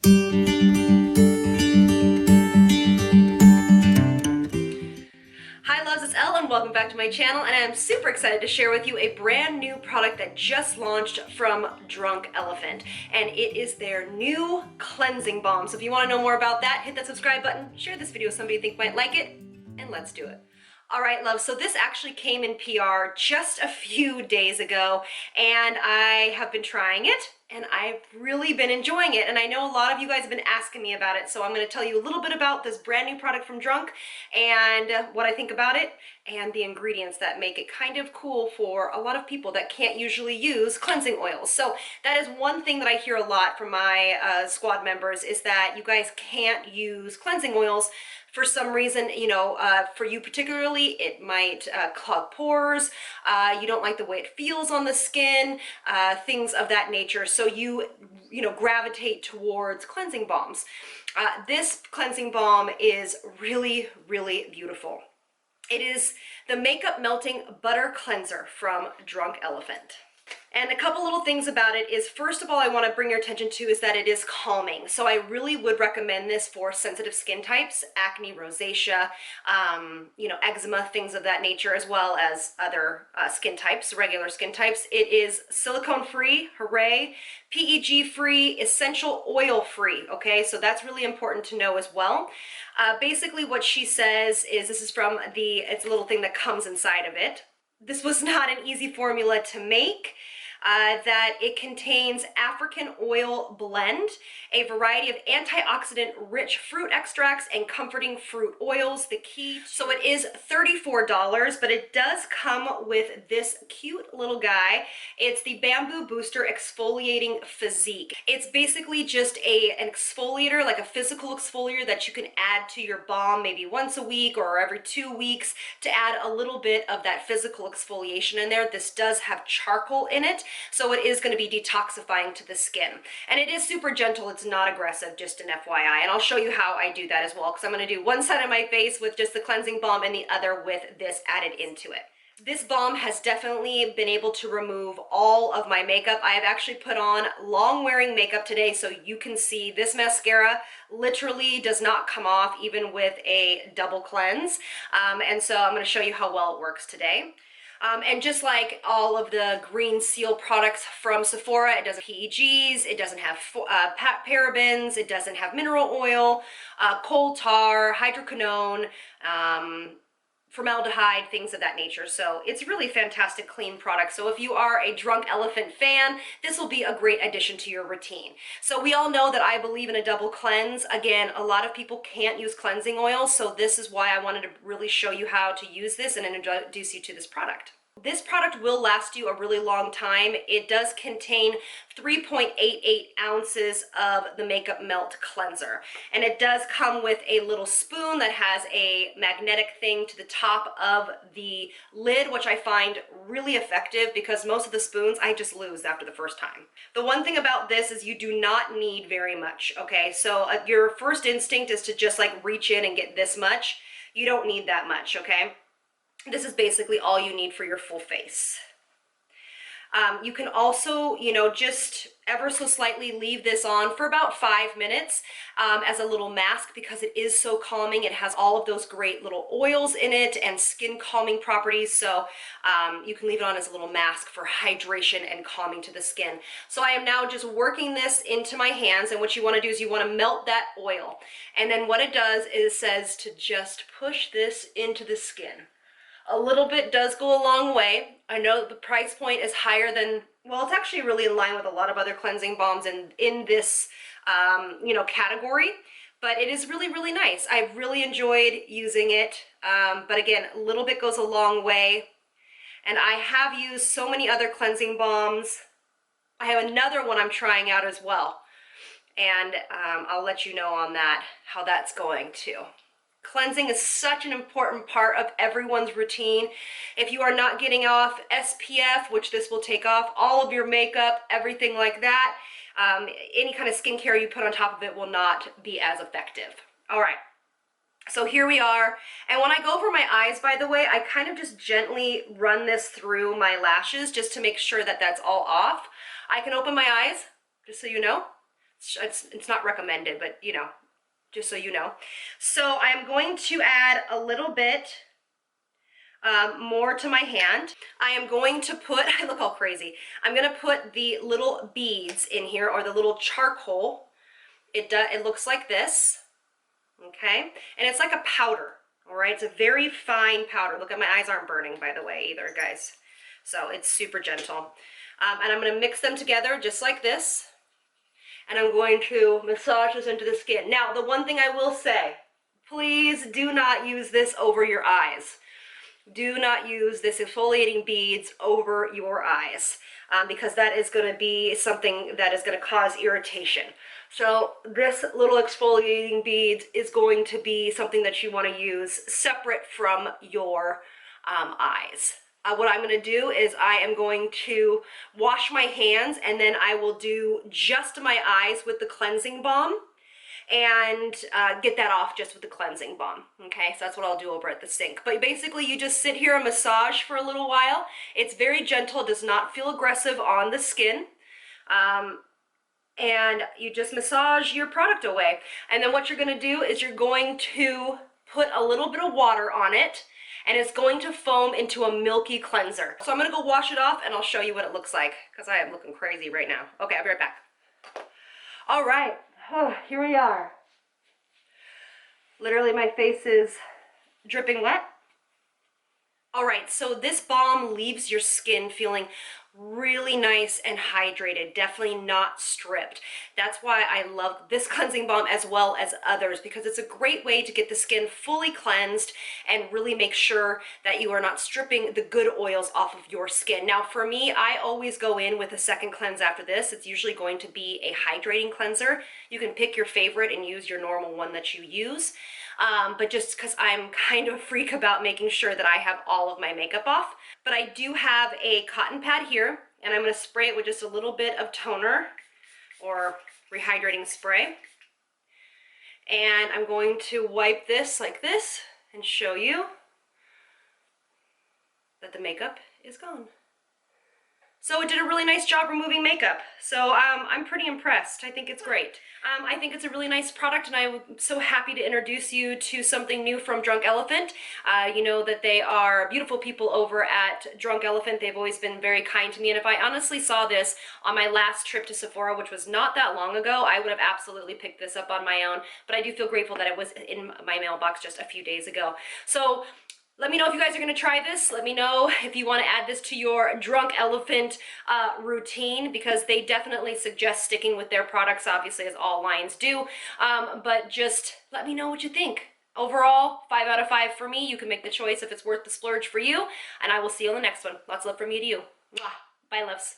Hi loves, it's Elle and welcome back to my channel, and I'm super excited to share with you a brand new product that just launched from Drunk Elephant, and it is their new cleansing balm. So if you want to know more about that, hit that subscribe button, share this video with somebody you think might like it, and let's do it. All right, love, so this actually came in PR just a few days ago, and I have been trying it, and I've really been enjoying it, and I know a lot of you guys have been asking me about it, so I'm going to tell you a little bit about this brand new product from Drunk, and what I think about it, and the ingredients that make it kind of cool for a lot of people that can't usually use cleansing oils. So that is one thing that I hear a lot from my squad members, is that you guys can't use cleansing oils for some reason. You know, for you particularly, it might clog pores, you don't like the way it feels on the skin, things of that nature, so you gravitate towards cleansing balms. This cleansing balm is really, really beautiful. It is the Makeup Melting Butter Cleanser from Drunk Elephant. And a couple little things about it is, first of all, I want to bring your attention to is that it is calming. So I really would recommend this for sensitive skin types, acne, rosacea, eczema, things of that nature, as well as other skin types, regular skin types. It is silicone-free, hooray, PEG-free, essential oil-free, okay? So that's really important to know as well. Basically what she says is, this is from it's a little thing that comes inside of it. This was not an easy formula to make. That it contains African oil blend, a variety of antioxidant-rich fruit extracts, and comforting fruit oils. The key, so it is $34, but it does come with this cute little guy. It's the Bamboo Booster Exfoliating Physique. It's basically just an exfoliator, like a physical exfoliator that you can add to your balm maybe once a week or every 2 weeks to add a little bit of that physical exfoliation in there. This does have charcoal in it, so it is going to be detoxifying to the skin. And it is super gentle, it's not aggressive, just an FYI. And I'll show you how I do that as well, because I'm going to do one side of my face with just the cleansing balm and the other with this added into it. This balm has definitely been able to remove all of my makeup. I have actually put on long wearing makeup today, so you can see this mascara literally does not come off even with a double cleanse. And so I'm going to show you how well it works today. And just like all of the Green Seal products from Sephora, it doesn't have PEGs, it doesn't have parabens, it doesn't have mineral oil, coal tar, hydroquinone, formaldehyde, things of that nature. So it's really fantastic, clean product. So if you are a Drunk Elephant fan, this will be a great addition to your routine. So we all know that I believe in a double cleanse. Again, a lot of people can't use cleansing oils, so this is why I wanted to really show you how to use this and introduce you to this product. This product will last you a really long time. It does contain 3.88 ounces of the Makeup Melt Cleanser. And it does come with a little spoon that has a magnetic thing to the top of the lid, which I find really effective because most of the spoons I just lose after the first time. The one thing about this is you do not need very much, okay? So your first instinct is to just like reach in and get this much. You don't need that much, okay? This is basically all you need for your full face. You can also, just ever so slightly leave this on for about 5 minutes as a little mask, because it is so calming. It has all of those great little oils in it and skin calming properties. So you can leave it on as a little mask for hydration and calming to the skin. So I am now just working this into my hands, and what you want to do is you want to melt that oil. And then what it does is it says to just push this into the skin. A little bit does go a long way. I know the price point is higher than, well, it's actually really in line with a lot of other cleansing balms in this, category, but it is really, really nice. I've really enjoyed using it, but again, a little bit goes a long way. And I have used so many other cleansing balms. I have another one I'm trying out as well, and I'll let you know on that, how that's going too. Cleansing is such an important part of everyone's routine. If you are not getting off SPF, which this will take off, all of your makeup, everything like that, any kind of skincare you put on top of it will not be as effective. All right, so here we are. And when I go over my eyes, by the way, I kind of just gently run this through my lashes just to make sure that that's all off. I can open my eyes, just so you know. It's not recommended, but you know, just so you know. So I'm going to add a little bit more to my hand. I am going to put, I look all crazy. I'm gonna put the little beads in here, or the little charcoal. It looks like this, okay? And it's like a powder, all right? It's a very fine powder. Look at my eyes aren't burning, by the way, either, guys. So it's super gentle. And I'm gonna mix them together just like this. And I'm going to massage this into the skin. Now, the one thing I will say, please do not use this over your eyes. Do not use this exfoliating beads over your eyes, because that is going to be something that is going to cause irritation. So this little exfoliating beads is going to be something that you want to use separate from your eyes. What I'm going to do is I am going to wash my hands, and then I will do just my eyes with the cleansing balm, and get that off just with the cleansing balm. Okay, so that's what I'll do over at the sink. But basically you just sit here and massage for a little while. It's very gentle, does not feel aggressive on the skin. And you just massage your product away. And then what you're gonna do is you're going to put a little bit of water on it, and it's going to foam into a milky cleanser. So I'm gonna go wash it off, and I'll show you what it looks like, because I am looking crazy right now. Okay, I'll be right back. All right. Oh, here we are. Literally my face is dripping wet. All right, so this balm leaves your skin feeling really nice and hydrated, definitely not stripped. That's why I love this cleansing balm as well as others, because it's a great way to get the skin fully cleansed and really make sure that you are not stripping the good oils off of your skin. Now for me, I always go in with a second cleanse after this. It's usually going to be a hydrating cleanser. You can pick your favorite and use your normal one that you use. But just because I'm kind of a freak about making sure that I have all of my makeup off. But I do have a cotton pad here, and I'm going to spray it with just a little bit of toner or rehydrating spray. And I'm going to wipe this like this and show you that the makeup is gone. So it did a really nice job removing makeup. So I'm pretty impressed. I think it's great. I think it's a really nice product, and I'm so happy to introduce you to something new from Drunk Elephant. You know that they are beautiful people over at Drunk Elephant. They've always been very kind to me, and if I honestly saw this on my last trip to Sephora, which was not that long ago, I would have absolutely picked this up on my own, but I do feel grateful that it was in my mailbox just a few days ago. So let me know if you guys are going to try this. Let me know if you want to add this to your Drunk Elephant routine, because they definitely suggest sticking with their products, obviously, as all lines do. But just let me know what you think. Overall, 5 out of 5 for me. You can make the choice if it's worth the splurge for you. And I will see you on the next one. Lots of love from me to you. Mwah. Bye, loves.